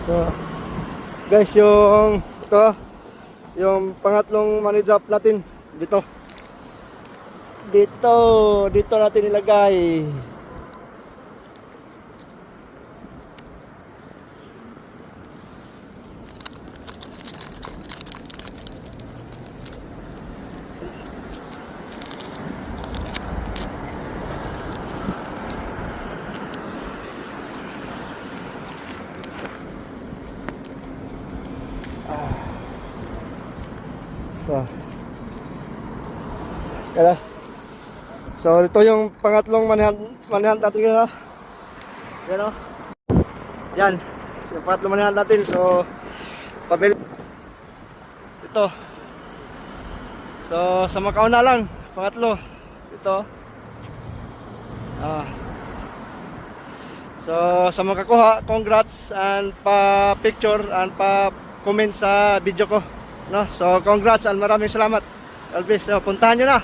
So, guys, yung ito, yung pangatlong money drop natin dito. Dito natin ilagay. So, kaya. So, ito yung pangatlong manihan natin kaya. Yan o. Yan. Yung pangatlong manihan natin. So, pabili. Ito. So, sa makauna lang. Pangatlo. Ito. So, sa makakuha, congrats and pa-picture and pa-comment sa video ko. No? So, congrats and maraming salamat. Always, puntahan nyo na.